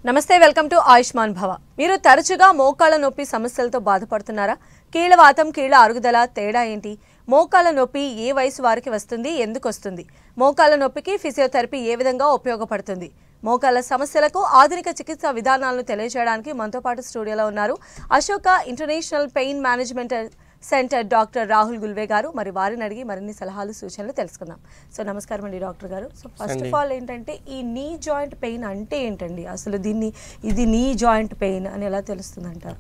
నమస్తే welcome to Ayushman భవ. మీరు తరచుగా మోకాళ్ళ నొప్పి సమస్యలతో బాధపడుతున్నారా? కీళ్ళవాతం, కీళ్ళ అరుగుదల తేడా ఏంటి? మోకాళ్ళ నొప్పి ఏ వయసు వారికి వస్తుంది, ఎందుకు వస్తుంది? మోకాళ్ళ నొప్పికి ఫిజియోథెరపీ ఏ విధంగా ఉపయోగపడుతుంది? మోకాళ్ళ సమస్యలకు ఆధునిక చికిత్సా విధానాలను తెలియజేయడానికి మనతో పాటు స్టూడియోలో ఉన్నారు Ashoka international pain management centre doctor Rahul Gulve గారు. మరి వారిని అడిగి మరిన్ని సలహాలు సూచనలు తెలుసుకుందాం. సో నమస్కారం అండి డాక్టర్ గారు. సో ఫస్ట్ ఆఫ్ ఆల్ ఏంటంటే ఈ నీ జాయింట్ పెయిన్ అంటే ఏంటండి? అసలు ఇది నీ జాయింట్ పెయిన్ అని ఎలా తెలుస్తుంది అంటారు?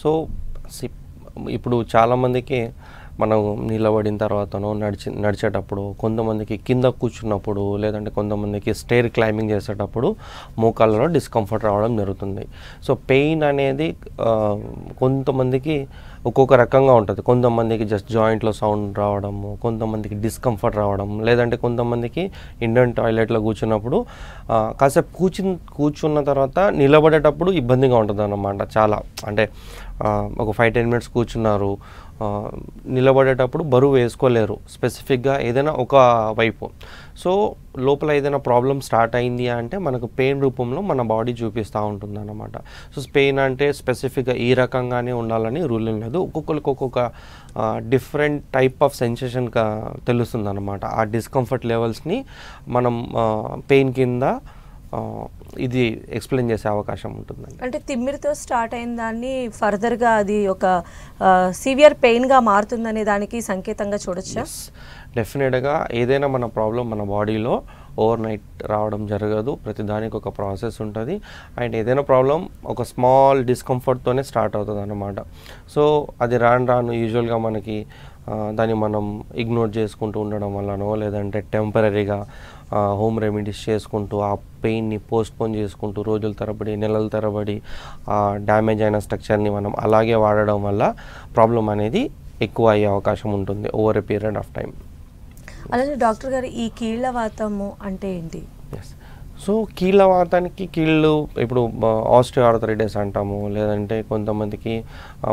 సో ఇప్పుడు చాలామందికి మనం నిలబడిన తర్వాతనో నడిచేటప్పుడు, కొంతమందికి కింద కూర్చున్నప్పుడు, లేదంటే కొంతమందికి స్టేర్ క్లైంబింగ్ చేసేటప్పుడు మోకాళ్ళలో డిస్కంఫర్ట్ రావడం జరుగుతుంది. సో పెయిన్ అనేది కొంతమందికి ఒక్కొక్క రకంగా ఉంటుంది. కొంతమందికి జస్ట్ జాయింట్లో సౌండ్ రావడము, కొంతమందికి డిస్కంఫర్ట్ రావడం, లేదంటే కొంతమందికి ఇండియన్ టాయిలెట్లో కూర్చున్నప్పుడు కాసేపు కూర్చున్న తర్వాత నిలబడేటప్పుడు ఇబ్బందిగా ఉంటుంది అన్నమాట. చాలా అంటే ఒక 5-10 మినిట్స్ కూర్చున్నారు, నిలబడేటప్పుడు బరువు వేసుకోలేరు స్పెసిఫిక్గా ఏదైనా ఒక వైపు. సో లోపల ఏదైనా ప్రాబ్లం స్టార్ట్ అయింది అంటే మనకు పెయిన్ రూపంలో మన బాడీ చూపిస్తూ ఉంటుంది అన్నమాట. సో పెయిన్ అంటే స్పెసిఫిక్గా ఈ రకంగానే ఉండాలని రూలింగ్ లేదు. ఒక్కొక్కరికి ఒక్కొక్క డిఫరెంట్ టైప్ ఆఫ్ సెన్సేషన్ తెలుస్తుంది అన్నమాట. ఆ డిస్కంఫర్ట్ లెవెల్స్ని మనం పెయిన్ కింద ఇది ఎక్స్ప్లెయిన్ చేసే అవకాశం ఉంటుందండి. అంటే తిమ్మిరితో స్టార్ట్ అయిన దాన్ని ఫర్దర్గా అది ఒక సివియర్ పెయిన్గా మారుతుందనే దానికి సంకేతంగా చూడొచ్చా? డెఫినెట్గా ఏదైనా మన ప్రాబ్లం మన బాడీలో ఓవర్ నైట్ రావడం జరగదు. ప్రతి దానికి ఒక ప్రాసెస్ ఉంటుంది. అండ్ ఏదైనా ప్రాబ్లం ఒక స్మాల్ డిస్కంఫర్ట్తోనే స్టార్ట్ అవుతుంది అన్నమాట. సో అది రాను యూజువల్గా మనకి దాన్ని మనం ఇగ్నోర్ చేసుకుంటూ ఉండడం వల్లనో, లేదంటే టెంపరీగా హోమ్ రెమెడీస్ చేసుకుంటూ ఆ పెయిన్ని పోస్ట్పోన్ చేసుకుంటూ రోజుల తరబడి, నెలల తరబడి డ్యామేజ్ అయిన స్ట్రక్చర్ని మనం అలాగే వాడడం వల్ల ప్రాబ్లం అనేది ఎక్కువ అయ్యే అవకాశం ఉంటుంది over a period of time. అలాగే డాక్టర్ గారు, ఈ కీళ్ళవాతము అంటే ఏంటి? సో కీళ్ళవాతానికి కీళ్ళు ఇప్పుడు ఆస్టియోఆర్థరైటిస్ అంటాము, లేదంటే కొంతమందికి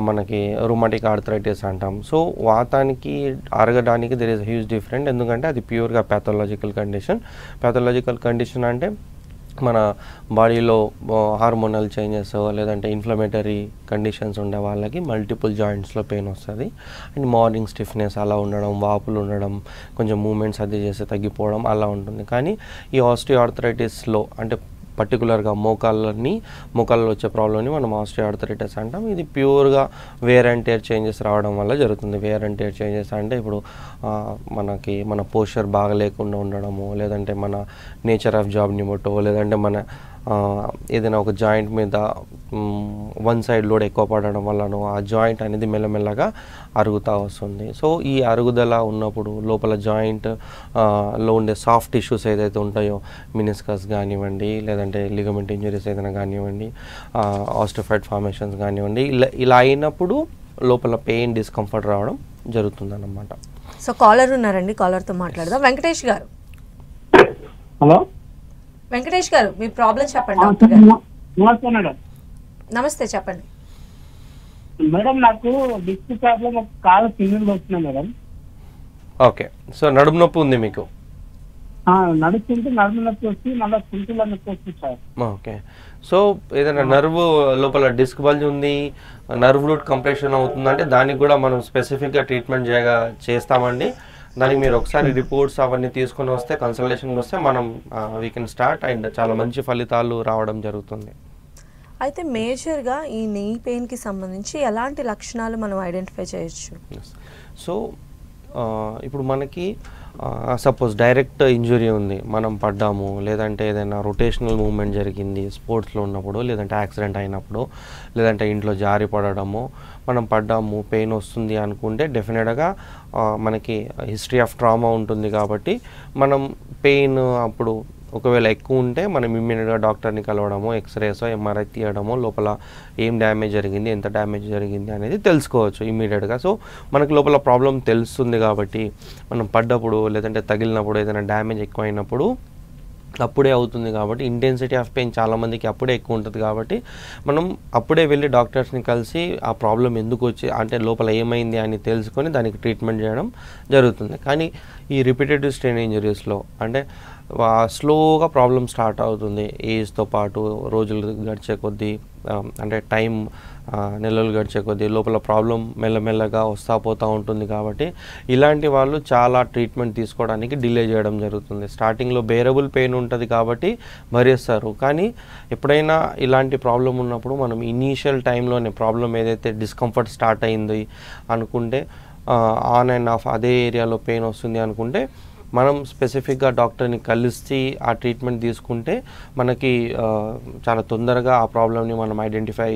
మనకి రుమాటిక్ ఆర్థరైటిస్ అంటాం. సో వాతానికి అరగడానికి దెర్ ఈస్ హ్యూజ్ డిఫరెంట్. ఎందుకంటే అది ప్యూర్గా ప్యాథలాజికల్ కండిషన్ అంటే మన బాడీలో హార్మోనల్ చేంజెస్, లేదంటే ఇన్ఫ్లమేటరీ కండిషన్స్ ఉండే వాళ్ళకి మల్టిపుల్ జాయింట్స్లో పెయిన్ వస్తుంది. అండ్ మార్నింగ్ స్టిఫ్నెస్ అలా ఉండడం, వాపులు ఉండడం, కొంచెం మూమెంట్స్ అది చేస్తే తగ్గిపోవడం అలా ఉంటుంది. కానీ ఈ ఆస్టియోఆర్థరైటిస్లో అంటే పర్టికులర్గా మోకాళ్ళలో వచ్చే ప్రాబ్లమ్ని మనం ఆస్టియోఆర్థరైటిస్ అంటాం. ఇది ప్యూర్గా వేర్ అండ్ టేర్ చేంజెస్ రావడం వల్ల జరుగుతుంది. వేర్ అండ్ టేర్ చేంజెస్ అంటే ఇప్పుడు మన పోస్చర్ బాగా లేకుండా ఉండడము, లేదంటే మన నేచర్ ఆఫ్ జాబ్ని బట్టో, లేదంటే మన ఏదైనా ఒక జాయింట్ మీద వన్ సైడ్ లోడ్ ఎక్కువ పడడం వల్లనో ఆ జాయింట్ అనేది మెల్లమెల్లగా అరుగుతూ వస్తుంది. సో ఈ అరుగుదల ఉన్నప్పుడు లోపల జాయింట్లో ఉండే సాఫ్ట్ టిష్యూస్ ఏదైతే ఉంటాయో, మినిస్కస్ కానివ్వండి, లేదంటే లిగమెంట్ ఇంజరీస్ ఏదైనా కానివ్వండి, ఆస్టియోఫైడ్ ఫార్మేషన్స్ కానివ్వండి, ఇలా అయినప్పుడు లోపల పెయిన్, డిస్కంఫర్ట్ రావడం జరుగుతుందన్నమాట. సో కాలర్ ఉన్నారండి, కాలర్తో మాట్లాడదాం. వెంకటేష్ గారు. హలో వెంకటేష్ గారు, మీ ప్రాబ్లం చెప్పండి. నమస్తే మేడం. నమస్తే, చెప్పండి మేడం. నాకు డిస్క్ ప్రాబ్లం, ఒక కాలు సింగిల్ వస్తున్నాయి మేడం. ఓకే. సో నడుము నొప్పి ఉంది మీకు? నడుస్తుంటే నడుము నొప్పి వచ్చి మళ్ళీ కుంటుల నొప్పి వస్తుంది సార్. ఓకే. సో ఏదైనా నర్వ్ లోపల డిస్క్ బల్జ్ ఉంది, నర్వ్ రూట్ కంప్రెషన్ అవుతుందంటే దానికి కూడా మనం స్పెసిఫిక్గా ట్రీట్మెంట్ చేస్తామండి. దానికి మీరు ఒకసారి రిపోర్ట్స్ అవన్నీ తీసుకొని వస్తే, కన్సల్టేషన్కి వస్తే మనం వీ కెన్ స్టార్ట్. అండ్ చాలా మంచి ఫలితాలు రావడం జరుగుతుంది. అయితే మేజర్గా ఈ నీ పెయిన్కి సంబంధించి ఎలాంటి లక్షణాలు మనం ఐడెంటిఫై చేయొచ్చు? సో ఇప్పుడు మనకి సపోజ్ డైరెక్ట్ ఇంజురీ ఉంది, మనం పడ్డాము, లేదంటే ఏదైనా రొటేషనల్ మూవ్మెంట్ జరిగింది స్పోర్ట్స్లో ఉన్నప్పుడు, లేదంటే యాక్సిడెంట్ అయినప్పుడు, లేదంటే ఇంట్లో జారి పడడము, మనం పడ్డాము, పెయిన్ వస్తుంది అనుకుంటే డెఫినెట్గా మనకి హిస్టరీ ఆఫ్ ట్రామా ఉంటుంది. కాబట్టి మనం పెయిన్ అప్పుడు ఒకవేళ ఎక్కువ ఉంటే మనం ఇమ్మీడియట్గా డాక్టర్ని కలవడము, ఎక్స్రేసో ఎంఆర్ఐ తీయడము, లోపల ఏం డ్యామేజ్ జరిగింది, ఎంత డ్యామేజ్ జరిగింది అనేది తెలుసుకోవచ్చు ఇమ్మీడియట్గా. సో మనకు లోపల ప్రాబ్లం తెలుస్తుంది కాబట్టి మనం పడ్డప్పుడు, లేదంటే తగిలినప్పుడు, ఏదైనా డ్యామేజ్ ఎక్కువ అయినప్పుడు అప్పుడే అవుతుంది. కాబట్టి ఇంటెన్సిటీ ఆఫ్ పెయిన్ చాలామందికి అప్పుడే ఎక్కువ ఉంటుంది. కాబట్టి మనం అప్పుడే వెళ్ళి డాక్టర్స్ని కలిసి ఆ ప్రాబ్లం ఎందుకు వచ్చి అంటే లోపల ఏమైంది అని తెలుసుకొని దానికి ట్రీట్మెంట్ చేయడం జరుగుతుంది. కానీ ఈ రిపిటేటివ్ స్ట్రెయిన్ ఇంజరీస్లో అంటే స్లోగా ప్రాబ్లం స్టార్ట్ అవుతుంది ఏజ్తో పాటు రోజులు గడిచే కొద్దీ అంటే టైం నెలలు గడిచే కొద్దీ లోపల ప్రాబ్లం మెల్లమెల్లగా వస్తూ పోతూ ఉంటుంది కాబట్టి ఇలాంటి వాళ్ళు చాలా ట్రీట్మెంట్ తీసుకోవడానికి డిలే చేయడం జరుగుతుంది. స్టార్టింగ్లో బేరబుల్ పెయిన్ ఉంటుంది కాబట్టి భరిస్తారు, కానీ ఎప్పుడైనా ఇలాంటి ప్రాబ్లం ఉన్నప్పుడు మనం ఇనీషియల్ టైంలోనే ప్రాబ్లం ఏదైతే డిస్కంఫర్ట్ స్టార్ట్ అయింది అనుకుంటే ఆన్ అండ్ ఆఫ్ అదే ఏరియాలో పెయిన్ వస్తుంది అనుకుంటే మనం స్పెసిఫిక్గా డాక్టర్ని కలిసి ఆ ట్రీట్మెంట్ తీసుకుంటే మనకి చాలా తొందరగా ఆ ప్రాబ్లమ్ని మనం ఐడెంటిఫై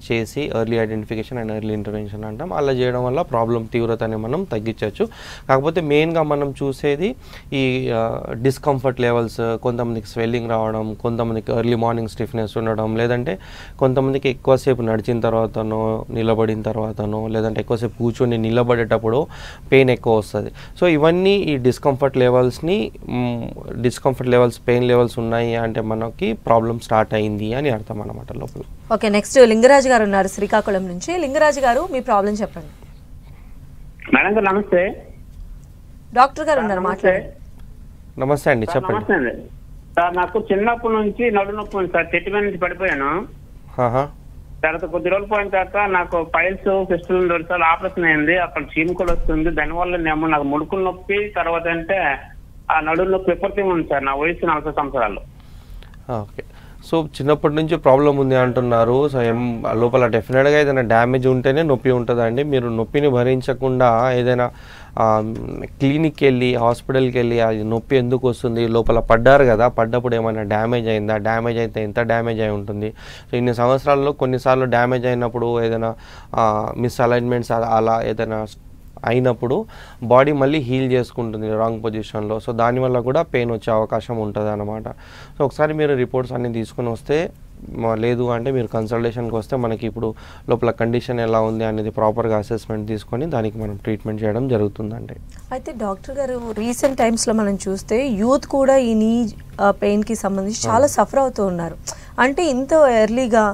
చేసి early identification and early intervention అంటాం. అలా చేయడం వల్ల ప్రాబ్లం తీవ్రతని మనం తగ్గించవచ్చు. కాకపోతే మెయిన్గా మనం చూసేది ఈ డిస్కంఫర్ట్ లెవెల్స్, కొంతమందికి స్వెల్లింగ్ రావడం, కొంతమందికి ఎర్లీ మార్నింగ్ స్టిఫ్నెస్ ఉండడం, లేదంటే కొంతమందికి ఎక్కువసేపు నడిచిన తర్వాతనో నిలబడిన తర్వాతనో లేదంటే ఎక్కువసేపు కూర్చొని నిలబడేటప్పుడు పెయిన్ ఎక్కువ వస్తుంది. సో ఇవన్నీ ఈ డిస్కంఫర్ట్ లెవెల్స్ పెయిన్ లెవెల్స్ ఉన్నాయి అంటే మనకి ప్రాబ్లం స్టార్ట్ అయింది అని అర్థం అన్నమాట లోపల. ఓకే, నెక్స్ట్ లింగరాజు గారు ఉన్నారు శ్రీకాకుళం నుంచి. లింగరాజు గారు మీ ప్రాబ్లం చెప్పండి. మేడం గారు నమస్తే. డాక్టర్ గారు ఉన్నారు, మాట్లాడండి. నమస్తే అండి, చెప్పండి. నమస్తే అండి సార్. నాకు చిన్నప్పటి నుంచి నడు నొప్పి ఉంది సార్. చెట్టు మీద నుంచి పడిపోయాను. తర్వాత కొద్ది రోజులు పోయిన తర్వాత నాకు పైల్స్ ఫిస్టులు 2 సార్లు ఆపరేషన్ అయింది. అక్కడ చీముకలు వస్తుంది. దానివల్ల నేను నాకు ముడుకుల నొప్పి, తర్వాత అంటే ఆ నడుము నొప్పి విపరీతంగా ఉంది సార్. నా వయసు 40 సంవత్సరాలు. ఓకే, సో చిన్నప్పటి నుంచి ప్రాబ్లం ఉంది అంటున్నారు. సో లోపల డెఫినెట్గా ఏదైనా డ్యామేజ్ ఉంటేనే నొప్పి ఉంటుందండి. మీరు నొప్పిని భరించకుండా ఏదైనా క్లినిక్కి వెళ్ళి హాస్పిటల్కి వెళ్ళి అది నొప్పి ఎందుకు వస్తుంది, లోపల పడ్డారు కదా, పడ్డప్పుడు ఏమైనా డ్యామేజ్ అయిందా, డ్యామేజ్ అయితే ఎంత డ్యామేజ్ అయి ఉంటుంది. సో ఇన్ని సంవత్సరాల్లో కొన్నిసార్లు డ్యామేజ్ అయినప్పుడు ఏదైనా మిస్ అలైన్మెంట్స్ అలా ఏదైనా అయినప్పుడు బాడీ మళ్ళీ హీల్ చేసుకుంటుంది రాంగ్ పొజిషన్లో. సో దానివల్ల కూడా పెయిన్ వచ్చే అవకాశం ఉంటుంది అన్నమాట. సో ఒకసారి మీరు రిపోర్ట్స్ అన్నీ తీసుకుని వస్తే, లేదు అంటే మీరు కన్సల్టేషన్కి వస్తే మనకి ఇప్పుడు లోపల కండిషన్ ఎలా ఉంది అనేది ప్రాపర్గా అసెస్మెంట్ తీసుకొని దానికి మనం ట్రీట్మెంట్ చేయడం జరుగుతుందండి. అయితే డాక్టర్ గారు, రీసెంట్ టైమ్స్లో మనం చూస్తే యూత్ కూడా ఈ నీ పెయిన్కి సంబంధించి చాలా సఫర్ అవుతూ ఉన్నారు. అంటే ఇంత ఎర్లీగా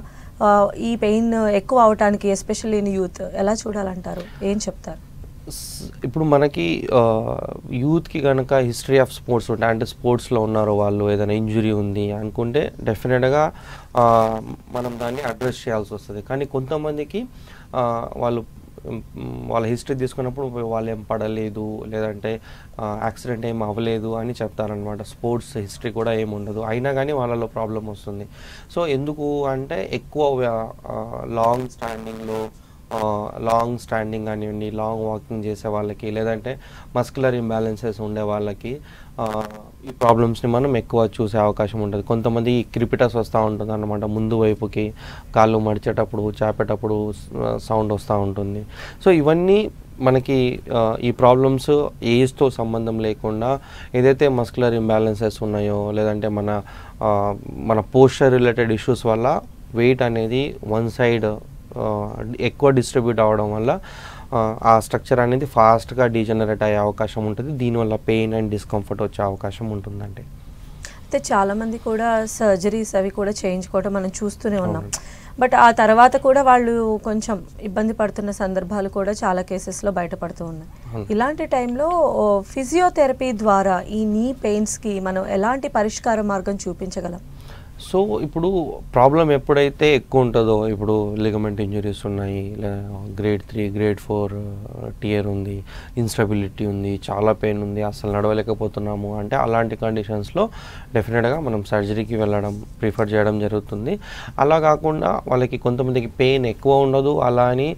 ఈ పెయిన్ ఎక్కువ అవడానికి ఎస్పెషల్లీ ఇన్ యూత్ ఎలా చూడాలంటారు, ఏం చెప్తారు? ఇప్పుడు మనకి యూత్కి కనుక హిస్టరీ ఆఫ్ స్పోర్ట్స్ ఉంటాయి, అంటే స్పోర్ట్స్లో ఉన్నారు వాళ్ళు, ఏదైనా ఇంజురీ ఉంది అనుకుంటే డెఫినెట్గా మనం దాన్ని అడ్రస్ చేయాల్సి వస్తుంది. కానీ కొంతమందికి వాళ్ళ హిస్టరీ తీసుకున్నప్పుడు వాళ్ళు ఏం పడలేదు, లేదంటే యాక్సిడెంట్ ఏం అవ్వలేదు అని చెప్తారనమాట. స్పోర్ట్స్ హిస్టరీ కూడా ఏమి ఉండదు, అయినా కానీ వాళ్ళలో ప్రాబ్లం వస్తుంది. సో ఎందుకు అంటే ఎక్కువ లాంగ్ స్టాండింగ్ కానివ్వండి, లాంగ్ వాకింగ్ చేసే వాళ్ళకి, లేదంటే మస్కులర్ ఇంబ్యాలెన్సెస్ ఉండే వాళ్ళకి ఈ ప్రాబ్లమ్స్ని మనం ఎక్కువ చూసే అవకాశం ఉంటుంది. కొంతమంది క్రిపిటస్ వస్తూ ఉంటుంది అన్నమాట, ముందు వైపుకి కాళ్ళు మడిచేటప్పుడు చాపేటప్పుడు సౌండ్ వస్తూ ఉంటుంది. సో ఇవన్నీ మనకి ఈ ప్రాబ్లమ్స్ ఏజ్తో సంబంధం లేకుండా ఏదైతే మస్కులర్ ఇంబ్యాలెన్సెస్ ఉన్నాయో, లేదంటే మన పోస్చర్ రిలేటెడ్ ఇష్యూస్ వల్ల వెయిట్ అనేది వన్ సైడ్ ఎక్కువ డిస్ట్రిబ్యూట్ అవ్వడం వల్ల ఆ స్ట్రక్చర్ అనేది ఫాస్ట్గా డీజనరేట్ అయ్యే అవకాశం ఉంటుంది. దీనివల్ల పెయిన్ అండ్ డిస్కంఫర్ట్ వచ్చే అవకాశం ఉంటుందండి. అయితే చాలామంది కూడా సర్జరీస్ అవి కూడా చేయించుకోవడం మనం చూస్తూనే ఉన్నాం. బట్ ఆ తర్వాత కూడా వాళ్ళు కొంచెం ఇబ్బంది పడుతున్న సందర్భాలు కూడా చాలా కేసెస్లో బయటపడుతూ ఉన్నాయి. ఇలాంటి టైంలో ఫిజియోథెరపీ ద్వారా ఈ నీ పెయిన్స్కి మనం ఎలాంటి పరిష్కార మార్గం చూపించగలం? సో ఇప్పుడు ప్రాబ్లం ఎప్పుడైతే ఎక్కువ ఉంటుందో, ఇప్పుడు లిగమెంట్ ఇంజరీస్ ఉన్నాయి, గ్రేడ్ 3 గ్రేడ్ 4 టియర్ ఉంది, ఇన్స్టెబిలిటీ ఉంది, చాలా పెయిన్ ఉంది, అసలు నడవలేకపోతున్నాము అంటే అలాంటి కండిషన్స్లో డెఫినెట్గా మనం సర్జరీకి వెళ్ళడం ప్రిఫర్ చేయడం జరుగుతుంది. అలా కాకుండా వాళ్ళకి కొంతమందికి పెయిన్ ఎక్కువ ఉండదు, అలా అని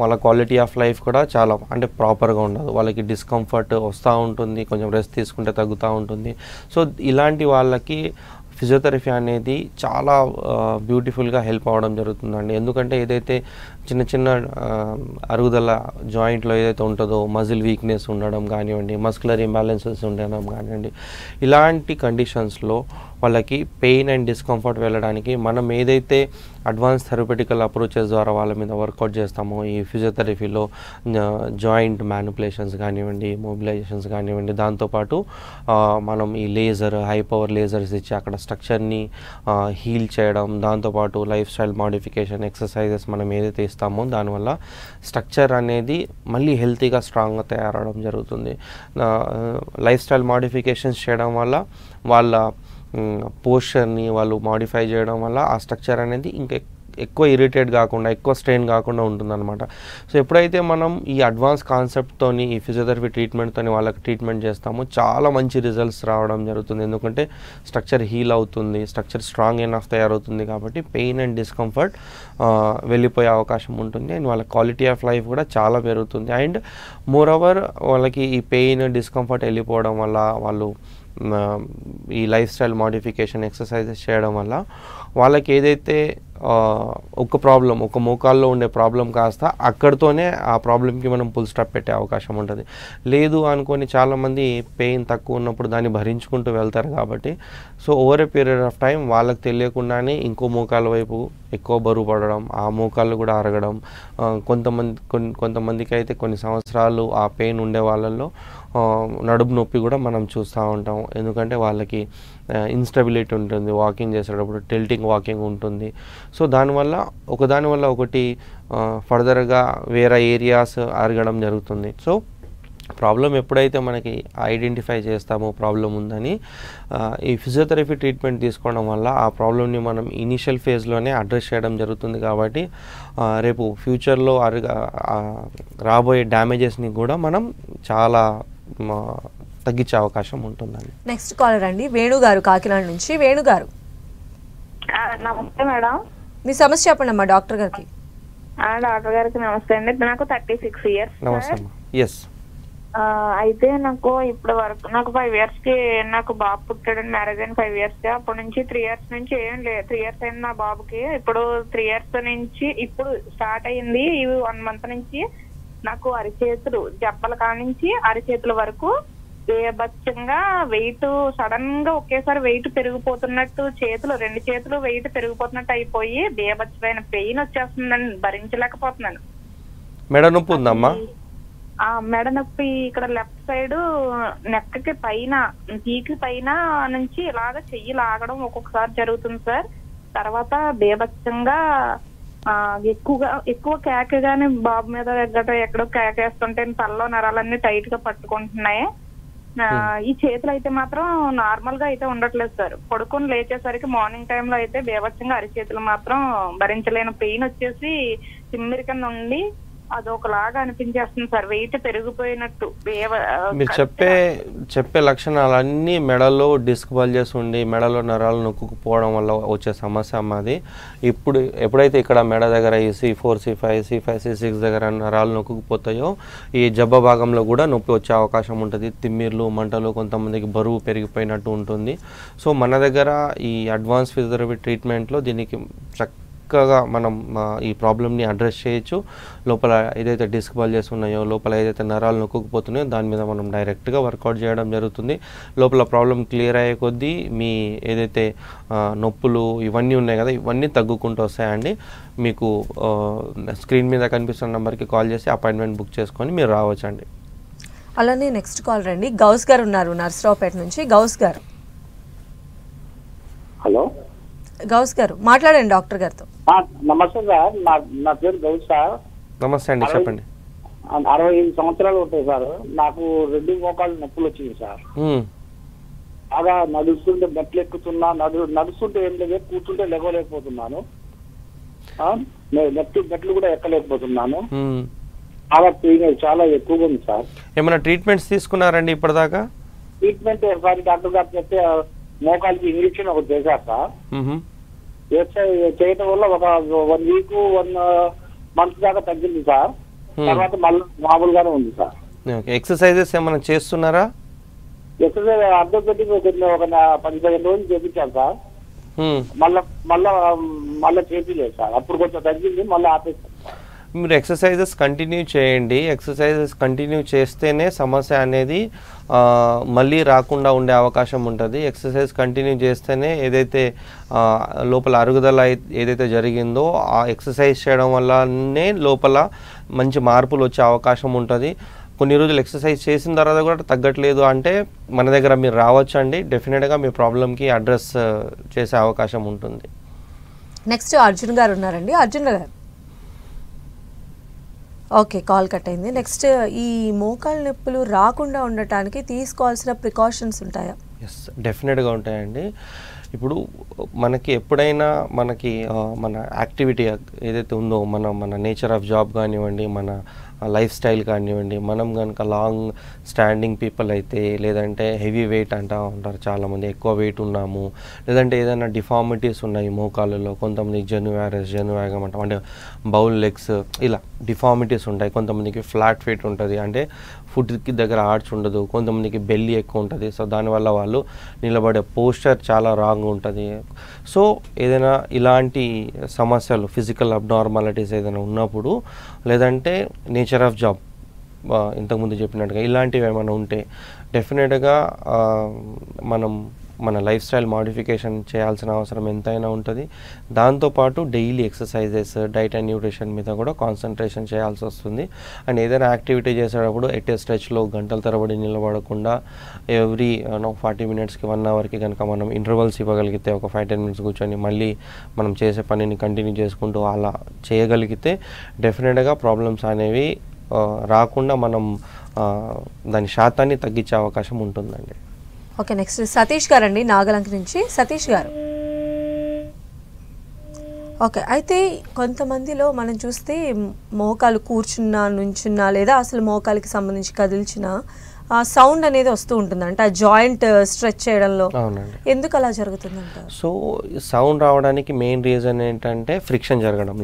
వాళ్ళ క్వాలిటీ ఆఫ్ లైఫ్ కూడా చాలా అంటే ప్రాపర్గా ఉండదు, వాళ్ళకి డిస్కంఫర్ట్ వస్తూ ఉంటుంది, కొంచెం రెస్ట్ తీసుకుంటే తగ్గుతూ ఉంటుంది. సో ఇలాంటి వాళ్ళకి ఫిజియోథెరపీ అనేది చాలా బ్యూటిఫుల్గా హెల్ప్ అవ్వడం జరుగుతుందండి. ఎందుకంటే ఏదైతే చిన్న చిన్న అరుగుదల జాయింట్లో ఏదైతే ఉంటుందో, మజిల్ వీక్నెస్ ఉండడం కానివ్వండి, మస్కులర్ ఇంబ్యాలెన్సెస్ ఉండడం కానివ్వండి, ఇలాంటి కండిషన్స్లో వాళ్ళకి పెయిన్ అండ్ డిస్కంఫర్ట్ వెళ్ళడానికి మనం ఏదైతే అడ్వాన్స్ థెరపటికల్ అప్రోచెస్ ద్వారా వాళ్ళ మీద వర్కౌట్ చేస్తామో ఈ ఫిజియోథెరపీలో జాయింట్ మ్యానిపులేషన్స్ కానివ్వండి, మొబిలైజేషన్స్ కానివ్వండి, దాంతోపాటు మనం ఈ లేజర్, హై పవర్ లేజర్స్ ఇచ్చి అక్కడ స్ట్రక్చర్ని హీల్ చేయడం, దాంతోపాటు లైఫ్ స్టైల్ మాడిఫికేషన్ ఎక్సర్సైజెస్ మనం ఏదైతే ఇస్తామో దానివల్ల స్ట్రక్చర్ అనేది మళ్ళీ హెల్తీగా స్ట్రాంగ్గా తయారవడం జరుగుతుంది. లైఫ్ స్టైల్ మాడిఫికేషన్స్ చేయడం వల్ల వాళ్ళ పోస్చర్ని వాళ్ళు మాడిఫై చేయడం వల్ల ఆ స్ట్రక్చర్ అనేది ఇంకా ఎక్కువ ఇరిటేట్ కాకుండా, ఎక్కువ స్ట్రెయిన్ కాకుండా ఉంటుందన్నమాట. సో ఎప్పుడైతే మనం ఈ అడ్వాన్స్ కాన్సెప్ట్తోని ఈ ఫిజియోథెరపీ ట్రీట్మెంట్తోని వాళ్ళకి ట్రీట్మెంట్ చేస్తామో చాలా మంచి రిజల్ట్స్ రావడం జరుగుతుంది. ఎందుకంటే స్ట్రక్చర్ హీల్ అవుతుంది, స్ట్రక్చర్ స్ట్రాంగ్ ఎనఫ్ తయారవుతుంది కాబట్టి పెయిన్ అండ్ డిస్కంఫర్ట్ వెళ్ళిపోయే అవకాశం ఉంటుంది. అండ్ వాళ్ళ క్వాలిటీ ఆఫ్ లైఫ్ కూడా చాలా పెరుగుతుంది. అండ్ మోర్ ఓవర్ వాళ్ళకి ఈ పెయిన్ డిస్కంఫర్ట్ వెళ్ళిపోవడం వల్ల వాళ్ళు ఈ లైఫ్ స్టైల్ మాడిఫికేషన్ ఎక్సర్సైజెస్ చేయడం వల్ల వాళ్ళకి ఏదైతే ఒక మోకాల్లో ఉండే ప్రాబ్లం కాస్త అక్కడితోనే ఆ ప్రాబ్లంకి మనం ఫుల్ స్టాప్ పెట్టే అవకాశం ఉంటుంది. లేదు అనుకొని చాలామంది పెయిన్ తక్కువ ఉన్నప్పుడు దాన్ని భరించుకుంటూ వెళ్తారు కాబట్టి so over a period of time వాళ్ళకి తెలియకుండానే ఇంకో మోకాల వైపు ఎక్కువ బరువు పడడం, ఆ మోకాళ్ళు కూడా అరగడం, కొంతమందికి అయితే కొన్ని సంవత్సరాలు ఆ పెయిన్ ఉండే వాళ్ళల్లో నడుము నొప్పి కూడా మనం చూస్తూ ఉంటాం. ఎందుకంటే వాళ్ళకి ఇన్స్టెబిలిటీ ఉంటుంది, వాకింగ్ చేసేటప్పుడు టిల్టింగ్ వాకింగ్ ఉంటుంది. సో దానివల్ల ఒకటి ఫర్దర్గా వేరే ఏరియాస్ అరగడం జరుగుతుంది. సో ప్రాబ్లం ఎప్పుడైతే మనకి ఐడెంటిఫై చేస్తామో ప్రాబ్లం ఉందని ఈ ఫిజియోథెరపీ ట్రీట్మెంట్ తీసుకోవడం వల్ల ఆ ప్రాబ్లమ్ని మనం ఇనీషియల్ ఫేజ్లోనే అడ్రస్ చేయడం జరుగుతుంది. కాబట్టి రేపు ఫ్యూచర్లో రాబోయే డ్యామేజెస్ని కూడా మనం చాలా తగ్గించే అవకాశం ఉంటుందండి. నెక్స్ట్ కాలర్ అండి వేణుగారు కాకినాడ నుంచి. వేణుగారు నమస్తే మేడం. మీ సమస్య చెప్పండి అమ్మా డాక్టర్ గారికి. డాక్టర్ గారికి నమస్తే అండి. నాకు 36 years. నమస్తే అమ్మా. ఎస్. అయితే నాకు ఇప్పటి వరకు నాకు 5 years కి నాకు బాబు పుట్టాడని, మ్యారేజ్ అయిన 5 years కి. అప్పటి నుంచి 3 years నుంచి ఏం లేదు. 3 years అయింది నా బాబుకి. ఇప్పుడు 3 years నుంచి ఇప్పుడు స్టార్ట్ అయింది. ఇవి 1 month నుంచి నాకు అరిచేతులు, జబ్బల కానించి అరిచేతుల వరకు బేభత్సంగా వెయిట్ సడన్ గా ఒకేసారి వెయిట్ పెరిగిపోతున్నట్టు, రెండు చేతులు వెయిట్ పెరిగిపోతున్నట్టు అయిపోయి బేభత్సమైన పెయిన్ వచ్చేస్తుందని భరించలేకపోతున్నాను. మెడ నొప్పి ఉందమ్మా? మెడ నొప్పి ఇక్కడ లెఫ్ట్ సైడ్ నెక్కకి పైన, పీకి పైన నుంచి ఇలాగ చెయ్యి లాగడం ఒక్కొక్కసారి జరుగుతుంది సార్. తర్వాత బేభత్సంగా ఎక్కువ కేకగానే బాబు మీద ఎక్కడో కేకేస్తుంటే తలలో నరాలన్నీ టైట్ గా పట్టుకుంటున్నాయి. ఈ చేతులు అయితే మాత్రం నార్మల్ గా అయితే ఉండట్లేదు సార్. పడుకొని లేచేసరికి మార్నింగ్ టైంలో అయితే బేభత్సంగా అరిచేతులు మాత్రం భరించలేని పెయిన్ వచ్చేసి తిమ్మిరి కింద ఉండి అదొకలాగా అనిపించేస్తుంది సార్, వెయిట్ పెరిగిపోయినట్టు. మీరు చెప్పే లక్షణాలన్నీ మెడలో డిస్క్ బల్జెస్ ఉండి మెడలో నరాలు నొక్కుపోవడం వల్ల వచ్చే సమస్య అన్నది. ఎప్పుడైతే ఇక్కడ మెడ దగ్గర ఈ C4, C5, C6 దగ్గర నరాలు నొక్కుపోతాయో ఈ జబ్బ భాగంలో కూడా నొప్పి వచ్చే అవకాశం ఉంటుంది. తిమ్మిర్లు, మంటలు, కొంతమందికి బరువు పెరిగిపోయినట్టు ఉంటుంది. సో మన దగ్గర ఈ అడ్వాన్స్ ఫిజియోథెరపీ ట్రీట్మెంట్లో దీనికి చక్కగా మనం ఈ ప్రాబ్లమ్ని అడ్రస్ చేయొచ్చు. లోపల ఏదైతే డిస్క్ బల్జెస్ ఉన్నాయో, లోపల ఏదైతే నరాలు నొక్కుపోతున్నాయో దాని మీద మనం డైరెక్ట్గా వర్కౌట్ చేయడం జరుగుతుంది. లోపల ప్రాబ్లం క్లియర్ అయ్యే కొద్దీ మీ ఏదైతే నొప్పులు ఇవన్నీ ఉన్నాయి కదా, ఇవన్నీ తగ్గుకుంటూ వస్తాయండి. మీకు స్క్రీన్ మీద కనిపిస్తున్న నెంబర్కి కాల్ చేసి అపాయింట్మెంట్ బుక్ చేసుకొని మీరు రావచ్చండి. అలానే నెక్స్ట్ కాల్ రండి. గౌస్ గారు ఉన్నారు నర్సరావుపేట నుంచి. గౌస్ గారు. హలో గౌస్ గారు మాట్లాడండి డాక్టర్ గారితో. నమస్తే సార్, నా పేరు గౌస్ సార్. నమస్తే అండి, చెప్పండి. 65 సంవత్సరాలు ఉంటాయి సార్. నాకు 2 మోకాళ్ళు నొప్పులు వచ్చింది సార్. బాగా నడుస్తుంటే మెట్లు ఎక్కుతున్నా, నడుస్తుంటే ఏం లేదు, కూర్చుంటే లేవలేకపోతున్నాను, మెట్లు కూడా ఎక్కలేకపోతున్నాను. బాగా పెయిన్ చాలా ఎక్కువగా ఉంది సార్. ఏమైనా ట్రీట్మెంట్స్ తీసుకున్నారండి ఇప్పటిదాకా? ట్రీట్మెంట్ ఒకసారి డాక్టర్ గారు చెప్తే మోకాళ్ళకి ఇంజక్షన్ ఒకటి చేశారు సార్. చేయటం వల్ల ఒక 1 week 1 month దాకా తగ్గింది సార్. తర్వాత మళ్ళీ మామూలుగానే ఉంది సార్. ఎక్సర్సైజెస్ ఏమైనా చేస్తున్నారా? ఎక్సర్సైజ్ అర్థోపెటిక్ ఒక 15 రోజులు చేపించాను సార్. మళ్ళా చేయలేదు సార్. అప్పుడు కొంచెం తగ్గింది, మళ్ళీ ఆపేసాను. మీరు ఎక్సర్సైజెస్ కంటిన్యూ చేయండి. ఎక్సర్సైజెస్ కంటిన్యూ చేస్తేనే సమస్య అనేది మళ్ళీ రాకుండా ఉండే అవకాశం ఉంటుంది. ఎక్సర్సైజ్ కంటిన్యూ చేస్తేనే ఏదైతే లోపల అరుగుదల ఏదైతే జరిగిందో ఆ ఎక్సర్సైజ్ చేయడం వల్లనే లోపల మంచి మార్పులు వచ్చే అవకాశం ఉంటుంది. కొన్ని రోజులు ఎక్సర్సైజ్ చేసిన తర్వాత కూడా తగ్గట్లేదు అంటే మన దగ్గర మీరు రావచ్చు అండి. డెఫినెట్గా మీ ప్రాబ్లంకి అడ్రస్ చేసే అవకాశం ఉంటుంది. నెక్స్ట్ అర్జున్ గారు ఉన్నారండి. అర్జున్ గారు, ఓకే, కాల్ కట్ అయింది. నెక్స్ట్, ఈ మోకాళ్ళ నొప్పులు రాకుండా ఉండటానికి తీసుకోవాల్సిన ప్రికాషన్స్ ఉంటాయా? ఎస్, డెఫినెట్గా ఉంటాయండి. ఇప్పుడు మనకి ఎప్పుడైనా మనకి మన యాక్టివిటీ ఏదైతే ఉందో మన నేచర్ ఆఫ్ జాబ్ కానివ్వండి, మన లైఫ్ స్టైల్ కానివ్వండి, మనం కనుక లాంగ్ స్టాండింగ్ పీపుల్ అయితే, లేదంటే హెవీ వెయిట్ అంటూ ఉంటారు చాలామంది, ఎక్కువ వెయిట్ ఉన్నాము, లేదంటే ఏదైనా డిఫార్మిటీస్ ఉన్నాయి మోకాళ్ళలో, కొంతమందికి జెనువాగం అంటాం, అంటే బౌల్ లెగ్స్, ఇలా డిఫార్మిటీస్ ఉంటాయి. కొంతమందికి ఫ్లాట్ ఫీట్ ఉంటుంది, అంటే ఫుడ్కి దగ్గర ఆర్చ్ ఉండదు. కొంతమందికి బెల్లీ ఎక్కువ ఉంటుంది. సో దానివల్ల వాళ్ళు నిలబడే పోస్చర్ చాలా రాంగ్ ఉంటుంది. సో ఏదైనా ఇలాంటి సమస్యలు, ఫిజికల్ అబ్నార్మాలిటీస్ ఏదైనా ఉన్నప్పుడు, లేదంటే నేచర్ ఆఫ్ జాబ్ ఇంతకుముందు చెప్పినట్టుగా ఇలాంటివి ఏమైనా ఉంటే డెఫినెట్గా మన లైఫ్ స్టైల్ మోడిఫికేషన్ చేయాల్సిన అవసరం ఎంతైనా ఉంటుంది. దాంతోపాటు daily exercises, diet and nutrition మీద కూడా కాన్సన్ట్రేషన్ చేయాల్సి వస్తుంది. అండ్ ఏదైనా యాక్టివిటీ చేసేటప్పుడు ఎటే స్ట్రెచ్లో గంటల తరబడి నిలబడకుండా ఎవ్రీ 40 మినిట్స్కి 1 అవర్కి కనుక మనం ఇంటర్వల్స్ ఇవ్వగలిగితే, ఒక 5-10 మినిట్స్ కూర్చొని మళ్ళీ మనం చేసే పనిని కంటిన్యూ చేసుకుంటూ అలా చేయగలిగితే డెఫినెట్గా ప్రాబ్లమ్స్ అనేవి రాకుండా మనం దాని శాతాన్ని తగ్గించే అవకాశం ఉంటుందండి. ఓకే, నెక్స్ట్ సతీష్ గారు అండి, నాగలంక నుంచి. సతీష్ గారు, ఓకే, అయితే కొంతమందిలో మనం చూస్తే మోకాలు కూర్చున్నా, నుంచున్నా, లేదా అసలు మోకాలికి సంబంధించి కదిల్చిన సౌండ్ అనేది వస్తూ ఉంటుంది, అంటే ఆ జాయింట్ స్ట్రెచ్ చేయడంలో. అవునండి. ఎందుకు అలా జరుగుతుందంట? సో సౌండ్ రావడానికి మెయిన్ రీజన్ ఏంటంటే ఫ్రిక్షన్ జరగడం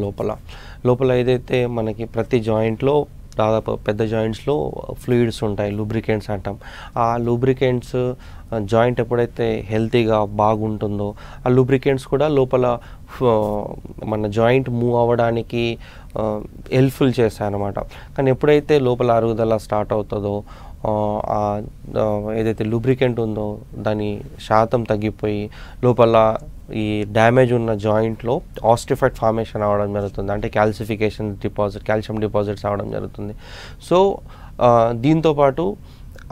లోపల ఏదైతే మనకి ప్రతి జాయింట్లో, దాదాపు పెద్ద జాయింట్స్లో ఫ్లూయిడ్స్ ఉంటాయి, లూబ్రికెంట్స్ అంటాం. ఆ లూబ్రికెంట్స్ జాయింట్ ఎప్పుడైతే హెల్తీగా బాగుంటుందో ఆ లూబ్రికెంట్స్ కూడా లోపల మన జాయింట్ మూవ్ అవ్వడానికి హెల్ప్ఫుల్ చేస్తాయి అన్నమాట. కానీ ఎప్పుడైతే లోపల అరుగుదల స్టార్ట్ అవుతుందో, ఏదైతే లూబ్రికెంట్ ఉందో దాని శాతం తగ్గిపోయి లోపల ఈ డ్యామేజ్ ఉన్న జాయింట్లో ఆస్టిఫైడ్ ఫార్మేషన్ అవ్వడం జరుగుతుంది, అంటే కాల్షియం డిపాజిట్స్ అవ్వడం జరుగుతుంది. సో దీంతోపాటు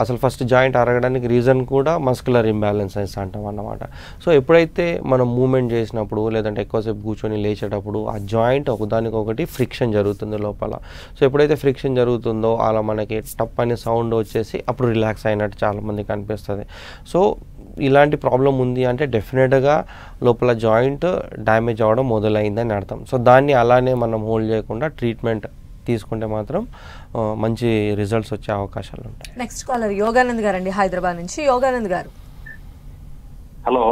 అసలు ఫస్ట్ జాయింట్ అరగడానికి రీజన్ కూడా మస్కులర్ ఇంబ్యాలెన్సెస్ అంటాం అన్నమాట. సో ఎప్పుడైతే మనం మూమెంట్ చేసినప్పుడు, లేదంటే ఎక్కువసేపు కూర్చొని లేచేటప్పుడు ఆ జాయింట్ ఒకదానికొకటి ఫ్రిక్షన్ జరుగుతుంది లోపల. సో ఎప్పుడైతే ఫ్రిక్షన్ జరుగుతుందో అలా మనకి టప్ అనే సౌండ్ వచ్చేసి అప్పుడు రిలాక్స్ అయినట్టు చాలామందికి అనిపిస్తుంది. సో ఇలాంటి ప్రాబ్లం ఉంది అంటే డెఫినెట్గా లోపల జాయింట్ డ్యామేజ్ అవ్వడం మొదలైందని అర్థం. సో దాన్ని అలానే మనం హోల్డ్ చేయకుండా ట్రీట్మెంట్ తీసుకుంటే మాత్రం మంచి రిజల్ట్స్ వచ్చే అవకాశాలు ఉంటాయి. నెక్స్ట్ కాలర్ యోగానంద్ గారు అండి, హైదరాబాద్ నుంచి. యోగానంద్ గారు, హలో,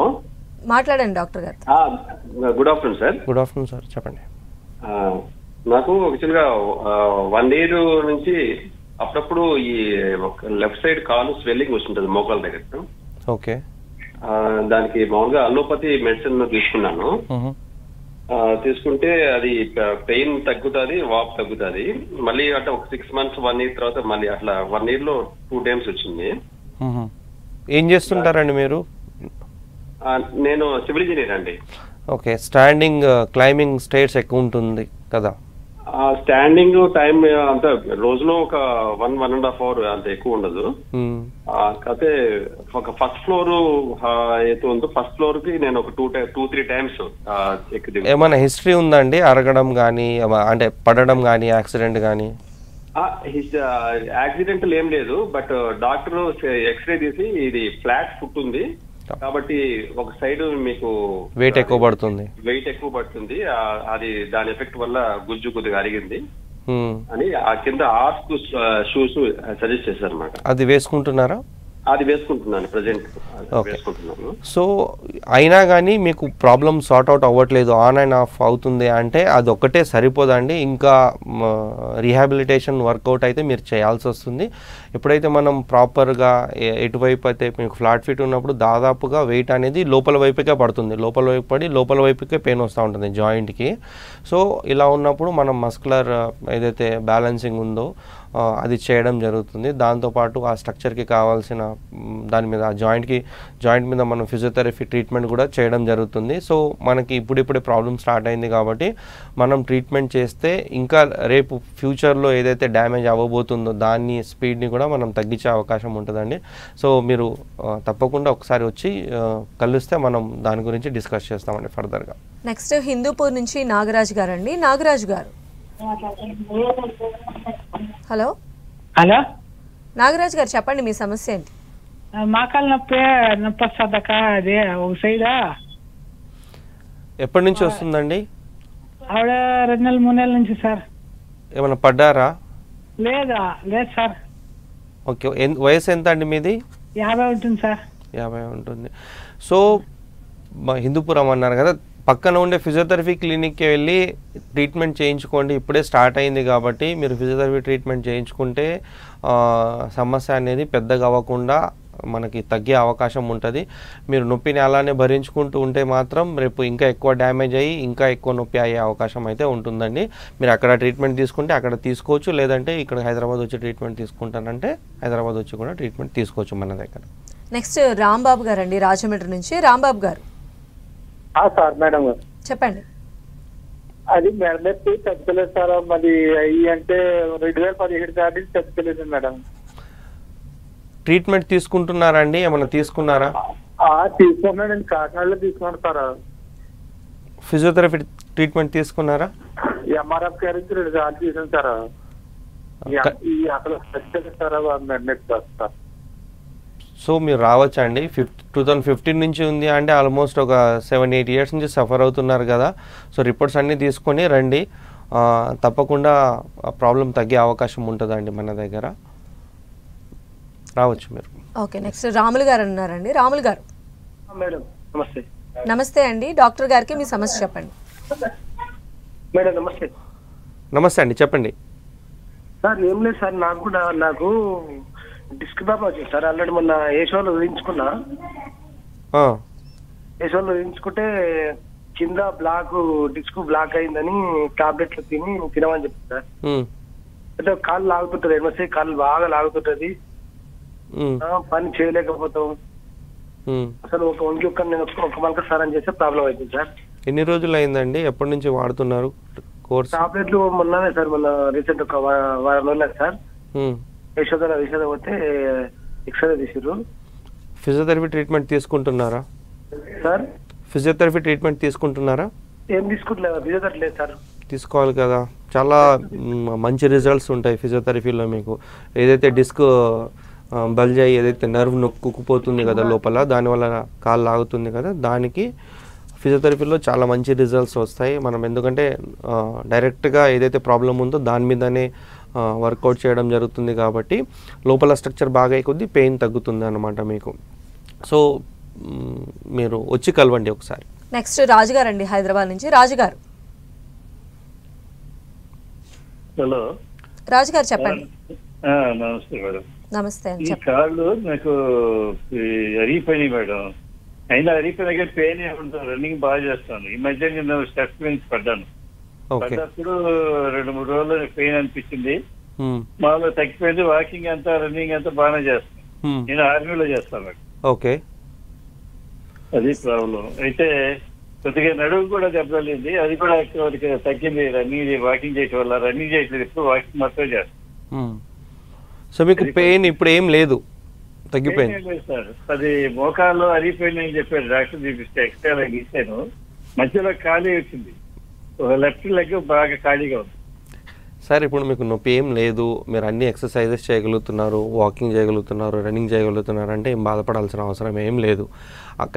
మాట్లాడండి డాక్టర్ గారు. Good afternoon sir. Good afternoon sir, చెప్పండి. నాకు యాక్చువల్గా 1 year నుంచి అప్పుడప్పుడు ఈ లెఫ్ట్ సైడ్ కాలు స్వెల్లింగ్ వస్తుంటుంది మోకాల దగ్గర. ఓకే, దానికి మామూలుగా అలోపతి మెడిసిన్ తీసుకున్నాను. తీసుకుంటే అది పెయిన్ తగ్గుతుంది, వాప్ తగ్గుతుంది. మళ్ళీ అంటే ఒక 6 months 1 year తర్వాత మళ్ళీ అట్లా 1 year లో 2 times వచ్చింది. ఏం చేస్తుంటారండి మీరు? నేను సివిల్ ఇంజనీర్ అండి. ఓకే, స్టాండింగ్ క్లైంబింగ్ స్టేర్స్ ఎక్కువ ఉంటుంది కదా? స్టాండింగ్ టైం అంత రోజులో ఒక 1.5 hour అంత ఎక్కువ ఉండదు. కాకపోతే ఒక ఫస్ట్ ఫ్లోర్ అయితే ఉందో ఫస్ట్ ఫ్లోర్ కి నేను ఒక 2-3 times ఎక్కి. ఏమైనా హిస్టరీ ఉందండి అరగడం కానీ, అంటే పడడం కానీ, యాక్సిడెంట్ కానీ? యాక్సిడెంటల్ ఏం లేదు, బట్ డాక్టర్ ఎక్స్రే తీసి ఇది ఫ్లాట్ ఫుట్ ఉంది కాబట్టి ఒక సైడ్ మీకు వెయిట్ ఎక్కువ పడుతుంది, అది దాని ఎఫెక్ట్ వల్ల గుజ్జు కొద్దిగా అరిగింది అని ఆ కింద ఆర్స్ షూస్ సజెస్ట్ చేశారు అన్నమాట. అది వేసుకుంటున్నారా? అది వేసుకుంటున్నాను ప్రజెంట్ వేసుకుంటున్నాను. సో అయినా కానీ మీకు ప్రాబ్లమ్ సార్ట్ అవుట్ అవ్వట్లేదు, ఆన్ అండ్ ఆఫ్ అవుతుంది అంటే అది ఒక్కటే సరిపోదండి, ఇంకా రీహాబిలిటేషన్ వర్కౌట్ అయితే మీరు చేయాల్సి వస్తుంది. ఎప్పుడైతే మనం ప్రాపర్గా ఎటువైపు అయితే మీకు ఫ్లాట్ ఫీట్ ఉన్నప్పుడు దాదాపుగా వెయిట్ అనేది లోపల వైపుకే పడుతుంది, లోపల వైపు పడి లోపల వైపుకే పెయిన్ వస్తూ ఉంటుంది జాయింట్కి. సో ఇలా ఉన్నప్పుడు మనం మస్కులర్ ఏదైతే బ్యాలెన్సింగ్ ఉందో అది చేయడం జరుగుతుంది. దాంతోపాటు ఆ స్ట్రక్చర్కి కావాల్సిన దాని మీద ఆ జాయింట్ మీద మనం ఫిజియోథెరపీ ట్రీట్మెంట్ కూడా చేయడం జరుగుతుంది. సో మనకి ఇప్పుడిప్పుడే ప్రాబ్లం స్టార్ట్ అయింది కాబట్టి మనం ట్రీట్మెంట్ చేస్తే ఇంకా రేపు ఫ్యూచర్లో ఏదైతే డ్యామేజ్ అవ్వబోతుందో దాన్ని స్పీడ్ని కూడా మనం తగ్గించే అవకాశం ఉంటుందండి. సో మీరు తప్పకుండా ఒకసారి వచ్చి కలిస్తే మనం దాని గురించి డిస్కస్ చేస్తామండి ఫర్దర్గా. నెక్స్ట్ హిందూపూర్ నుంచి నాగరాజ్ గారు అండి. నాగరాజ్ గారు హలో. హలో నాగరాజ్ గారు చెప్పండి మీ సమస్య ఏంటి? మోకాలు నొప్పి వస్తుందక్క, అదే ఒక సైడా. ఎప్పటి నుంచి వస్తుందండి? ఆవిడ 2 నెలలు 3 నెలల నుంచి సార్. ఏమైనా పడ్డారా? లేదు సార్. ఓకే, వయసు ఎంత అండి మీది? 50 ఉంటుంది సార్. 50 ఉంటుంది. సో హిందూపురం అన్నారు కదా, పక్కన ఉండే ఫిజియోథెరపీ క్లినిక్కి వెళ్ళి ట్రీట్మెంట్ చేయించుకోండి. ఇప్పుడే స్టార్ట్ అయింది కాబట్టి మీరు ఫిజియోథెరపీ ట్రీట్మెంట్ చేయించుకుంటే సమస్య అనేది పెద్దగా అవ్వకుండా మనకి తగ్గే అవకాశం ఉంటుంది. మీరు నొప్పిని అలానే భరించుకుంటూ ఉంటే మాత్రం రేపు ఇంకా ఎక్కువ డ్యామేజ్ అయ్యి ఇంకా ఎక్కువ నొప్పి అయ్యే అవకాశం అయితే ఉంటుందండి. మీరు అక్కడ ట్రీట్మెంట్ తీసుకుంటే అక్కడ తీసుకోవచ్చు, లేదంటే ఇక్కడ హైదరాబాద్ వచ్చి ట్రీట్మెంట్ తీసుకుంటానంటే హైదరాబాద్ వచ్చి కూడా ట్రీట్మెంట్ తీసుకోవచ్చు మన దగ్గర. నెక్స్ట్ రాంబాబు గారు అండి, రాజమండ్రి నుంచి. రాంబాబు గారు సార్. మేడం గారు చెప్పండి. అది మెడ నొప్పి తగ్గలేదు సార్, మరి అయ్యి అంటే 2017 దాటి తగ్గలేదు మేడం. ట్రీట్మెంట్ తీసుకుంటున్నారా అండి? ఏమైనా తీసుకున్నారా? తీసుకున్నానండి, కాకినాడలో తీసుకున్నాను సార్. ఫిజియోథెరపీ ట్రీట్మెంట్ తీసుకున్నారా? ఎంఆర్ఎఫ్ గారి 2 సార్లు తీసాను సార్. అసలు తగ్గలేదు సార్ మెడ నొప్పి సార్. సో మీరు రావచ్చండి. 2015 నుంచి ఉంది అంటే ఆల్మోస్ట్ ఒక 7-8 ఇయర్స్ నుంచి సఫర్ అవుతున్నారు కదా. సో రిపోర్ట్స్ అన్నీ తీసుకొని రండి, తప్పకుండా ప్రాబ్లం తగ్గే అవకాశం ఉంటుందండి మన దగ్గర. రావచ్చు మీరు. ఓకే, నెక్స్ట్ రాములు గారు అన్నారండి. రాములు గారు మేడం నమస్తే. నమస్తే అండి, డాక్టర్ గారికి మీ సమస్య చెప్పండి. మేడం నమస్తే. నమస్తే అండి, చెప్పండి. సార్ ఏం లేదు సార్, నాకు డిస్క్ ప్రాబ్లం వచ్చింది సార్. ఆల్రెడీ మొన్న ఏషోలో వేయించుకున్నా. ఏషోలో వేయించుకుంటే కింద డిస్క్ బ్లాక్ అయిందని టాబ్లెట్లు తినమని చెప్తుంది సార్. అంటే కాళ్ళు లాగుతుంటది, ఎంఎస్ఐ కాళ్ళు బాగా లాగుతుంటది, పని చేయలేకపోతాం అసలు. నేను ఒక మలక సార్ అని చేస్తే ప్రాబ్లం అవుతుంది సార్. ఎన్ని రోజులు అయిందండి? ఎప్పటి నుంచి వాడుతున్నారు కోర్స్? టాబ్లెట్లు మొన్ననే సార్, మొన్న రీసెంట్ ఒక వారం రోజులు సార్. యశోద పోతే ఎక్స్రే తీసిర్రు. ఫిజియోథెరపీ ట్రీట్మెంట్ తీసుకుంటున్నారా సార్? ఫిజియోథెరపీ ట్రీట్మెంట్ తీసుకుంటున్నారా? ఏం తీసుకుంటలేదు, ఫిజియోథెరపీ లేదు సార్. తీసుకోవాలి కదా, చాలా మంచి రిజల్ట్స్ ఉంటాయి ఫిజియోథెరపీలో. మీకు ఏదైతే డిస్క్ బల్జ్ అయ్యి ఏదైతే నర్వ్ నొక్కుపోతుంది కదా లోపల, దానివల్ల కాలు లాగుతుంది కదా, దానికి ఫిజియోథెరపీలో చాలా మంచి రిజల్ట్స్ వస్తాయి. మనం ఎందుకంటే డైరెక్ట్గా ఏదైతే ప్రాబ్లం ఉందో దాని మీదనే వర్కౌట్ చేయడం జరుగుతుంది కాబట్టి లోపల స్ట్రక్చర్ బాగా కొద్దీ పెయిన్ తగ్గుతుంది అన్నమాట మీకు. సో మీరు వచ్చి కలవండి ఒకసారి. నెక్స్ట్ రాజుగారు అండి, హైదరాబాద్ నుంచి. రాజుగారు. హలో రాజుగారు చెప్పండి. నమస్తే మేడం. నమస్తే అండి. కాళ్ళు నాకు అరిగిపోయినాయి మేడం. అయినా అరిగిపోయినా పెయిన్ ఉంటుంది, రన్నింగ్ బాగా చేస్తాను. ఈ మధ్య నేను స్టెప్స్ నుంచి పడ్డాను. పడ్డప్పుడు 2-3 రోజులు పెయిన్ అనిపించింది, మాలో తగ్గిపోయింది. వాకింగ్ అంతా రన్నింగ్ అంతా బాగానే చేస్తాను. నేను ఆర్మీలో చేస్తాను. ఓకే, అది ప్రాబ్లం. అయితే కొద్దిగా నడువు కూడా దెబ్బతలింది, అది కూడా తగ్గింది రన్నింగ్ వాకింగ్ చేయటం వల్ల. రన్నింగ్ చేయట్లేదు, ఇప్పుడు వాకింగ్ మాత్రం చేస్తాను. సో మీకు పెయిన్ ఇప్పుడు ఏం లేదు, తగ్గిపోయింది సార్. అది మోకాల్లో అరిగిపోయిందని చెప్పారు డాక్టర్, చూపిస్తే ఎక్స్రే గీసాను. మధ్యలో ఖాళీ వచ్చింది, లెఫ్ట్ లెగ్ బాగా ఖాళీగా ఉంది సార్. ఇప్పుడు మీకు నొప్పి ఏం లేదు, మీరు అన్ని ఎక్సర్సైజెస్ చేయగలుగుతున్నారు, వాకింగ్ చేయగలుగుతున్నారు, రన్నింగ్ చేయగలుగుతున్నారు అంటే ఏం బాధపడాల్సిన అవసరం ఏం లేదు.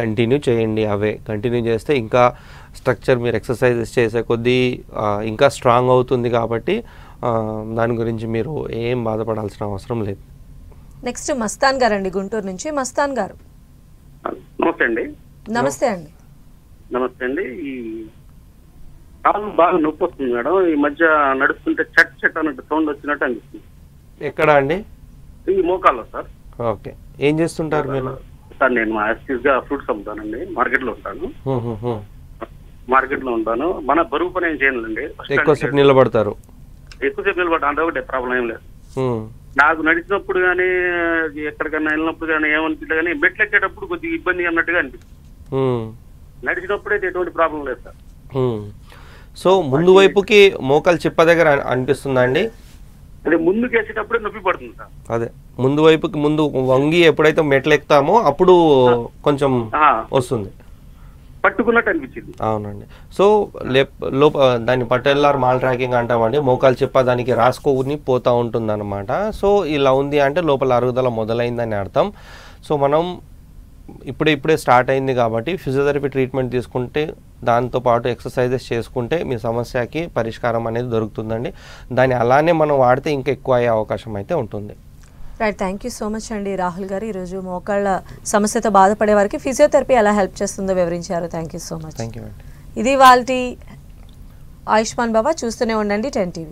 కంటిన్యూ చేయండి. అవే కంటిన్యూ చేస్తే ఇంకా స్ట్రక్చర్ మీరు ఎక్సర్సైజెస్ చేసే కొద్దీ ఇంకా స్ట్రాంగ్ అవుతుంది కాబట్టి దాని గురించి మీరు ఏం బాధపడాల్సిన అవసరం లేదు. నెక్స్ట్ మస్తాన్ గారు అండి గుంటూరు నుంచి. మస్తాన్ గారు నమస్తే అండి. నమస్తే అండి. నమస్తే అండి. ఈ కాలు బాగా నొప్పి వస్తుంది మేడం. ఈ మధ్య నడుస్తుంటే చట్ చట్ అన్నట్టు సౌండ్ వచ్చినట్టు అనిపిస్తుంది. ఎక్కడ అండి? ఈ మోకాల్లో సార్. ఓకే, ఏం చేస్తుంటారు మీరు? సార్ నేను యాక్టివ్ గా ఫ్రూట్స్ అమ్ముతానండి, మార్కెట్ లో ఉంటాను. మన బరువు పని ఏం చేయనుండి, ఎక్కువసేపు నిలబడతారు? ఎక్కువసేపు నిలబడ్డా అంటే ఒకటే ప్రాబ్లం ఏం లేదు. నాకు నడిచినప్పుడు కానీ ఎక్కడికన్నా వెళ్ళినప్పుడు కానీ ఏమనిపిస్తుంది కానీ మెట్లు ఎక్కేటప్పుడు కొద్దిగా ఇబ్బంది అన్నట్టుగా అనిపిస్తుంది. నడిచినప్పుడు అయితే ఎటువంటి ప్రాబ్లం లేదు సార్. సో ముందు వైపుకి మోకాలు చిప్ప దగ్గర అనిపిస్తుందా అండి? అదే ముందుకు వేసేటప్పుడే నొప్పి పడుతుంది సార్. అదే ముందు వైపుకి ముందు వంగి ఎప్పుడైతే మెట్లు ఎక్కుతామో అప్పుడు కొంచెం వస్తుంది, పట్టుకున్నట్టు అనిపించింది. అవునండి. సో దాన్ని పట్టెల్లార్ మాల్ ట్రాకింగ్ అంటామండి. మోకాలు చెప్ప దానికి రాసుకోని పోతూ ఉంటుంది అనమాట. సో ఇలా ఉంది అంటే లోపల అరుగుదల మొదలైందని అర్థం. సో మనం ఇప్పుడే స్టార్ట్ అయింది కాబట్టి ఫిజియోథెరపీ ట్రీట్మెంట్ తీసుకుంటే దాంతోపాటు ఎక్సర్సైజెస్ చేసుకుంటే మీ సమస్యకి పరిష్కారం అనేది దొరుకుతుందండి. దాన్ని అలానే మనం వాడితే ఇంకా ఎక్కువ అయ్యే అవకాశం అయితే ఉంటుంది. Right, thank you so much అండి రాహుల్ గారు. ఈరోజు మోకాళ్ళ సమస్యతో బాధపడే వారికి ఫిజియోథెరపీ ఎలా హెల్ప్ చేస్తుందో వివరించారు. Thank you so much. Thank you అండి. ఇది వాళ్ళ ఆయుష్మాన్ భవ. చూస్తూనే ఉండండి 10 TV.